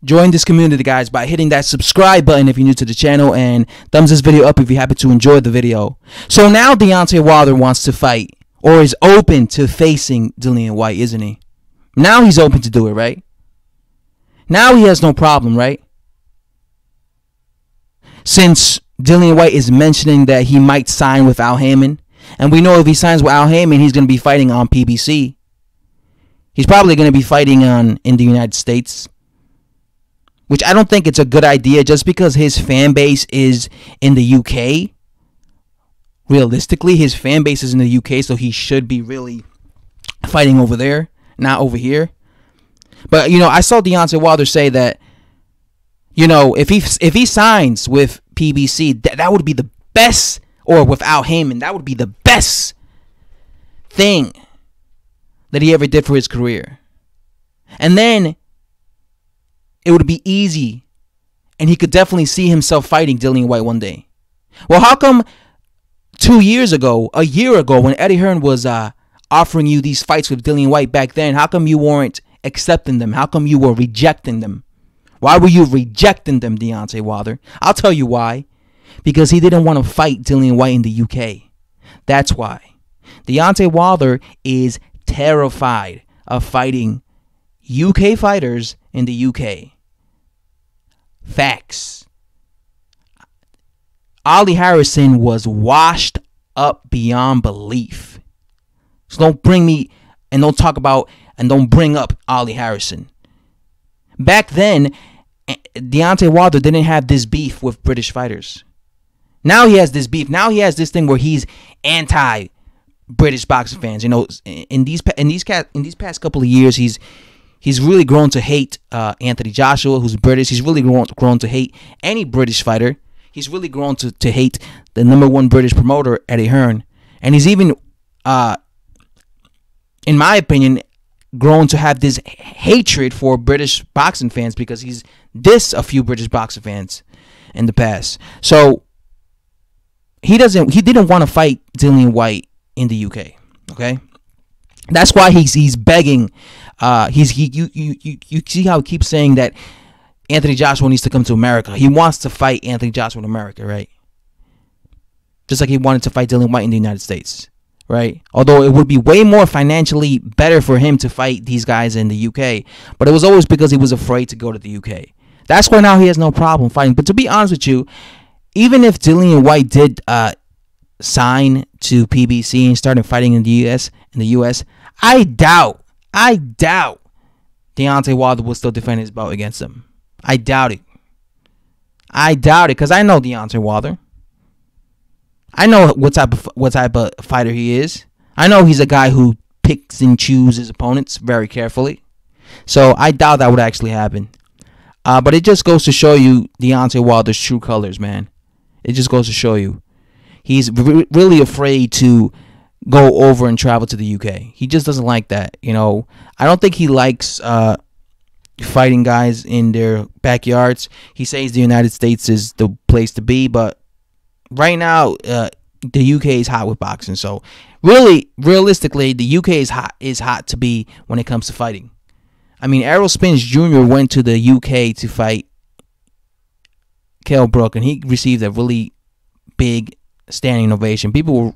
Join this community, guys, by hitting that subscribe button if you're new to the channel, and thumbs this video up if you happen to enjoy the video. So now Deontay Wilder wants to fight, or is open to facing Dillian Whyte, isn't he? Now he's open to do it, right? Now he has no problem, right? Since Dillian Whyte is mentioning that he might sign with Al Haymon, and we know if he signs with Al Haymon, he's going to be fighting on PBC. He's probably going to be fighting in the United States, which I don't think it's a good idea just because his fan base is in the UK. Realistically, his fan base is in the UK, so he should be really fighting over there, not over here. But, you know, I saw Deontay Wilder say that, you know, if he signs with PBC, that would be the best, or with Al Haymon, that would be the best thing that he ever did for his career. And then it would be easy, and he could definitely see himself fighting Dillian Whyte one day. Well, how come 2 years ago, a year ago, when Eddie Hearn was offering you these fights with Dillian Whyte back then, how come you weren't accepting them? How come you were rejecting them? Why were you rejecting them, Deontay Wilder? I'll tell you why. Because he didn't want to fight Dillian Whyte in the UK. That's why. Deontay Wilder is terrified of fighting UK fighters in the UK. Facts. Ollie Harrison was washed up beyond belief. So don't bring me and don't talk about and don't bring up Ollie Harrison. Back then, Deontay Wilder didn't have this beef with British fighters. Now he has this beef. Now he has this thing where he's anti-British boxing fans. You know, in these past couple of years, he's really grown to hate Anthony Joshua, who's British. He's really grown to hate any British fighter. He's really grown to hate the #1 British promoter, Eddie Hearn. And he's even, in my opinion, grown to have this hatred for British boxing fans because he's dissed a few British boxing fans in the past. So he didn't want to fight Dillian Whyte in the UK. Okay, that's why he's begging. You see how he keeps saying that Anthony Joshua needs to come to America. He wants to fight Anthony Joshua in America, right? Just like he wanted to fight Dillian Whyte in the United States, right? Although it would be way more financially better for him to fight these guys in the UK, but it was always because he was afraid to go to the UK. That's why now he has no problem fighting. But to be honest with you, even if Dillian Whyte did sign to PBC and started fighting in the US, I doubt Deontay Wilder will still defend his bout against him. I doubt it. I doubt it because I know Deontay Wilder. I know what type of fighter he is. I know he's a guy who picks and chooses his opponents very carefully. So I doubt that would actually happen. But it just goes to show you Deontay Wilder's true colors, man. It just goes to show you. He's really afraid to go over and travel to the UK. He just doesn't like that. You know, I don't think he likes fighting guys in their backyards. He says the United States is the place to be, but right now the UK is hot with boxing. So really, realistically, the UK is hot to be when it comes to fighting. I mean, Errol Spence Jr. went to the UK to fight Kell Brook, and he received a really big standing ovation. People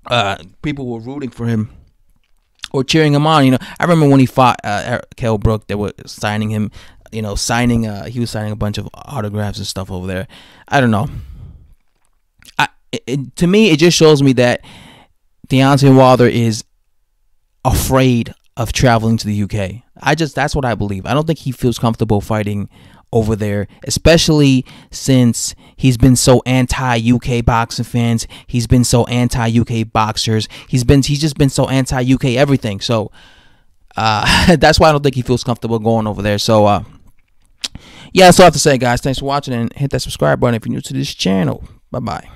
were rooting for him or cheering him on. You know, I remember when he fought Kell Brook, they were signing him. You know, he was signing a bunch of autographs and stuff over there. I don't know. To me, it just shows me that Deontay Wilder is afraid of traveling to the UK. That's what I believe. I don't think he feels comfortable fighting over there, especially since he's been so anti-UK boxing fans. He's been so anti-UK boxers. He's just been so anti-UK everything. So that's why I don't think he feels comfortable going over there. So yeah, that's all I have to say, guys. Thanks for watching, and hit that subscribe button if you're new to this channel. Bye-bye.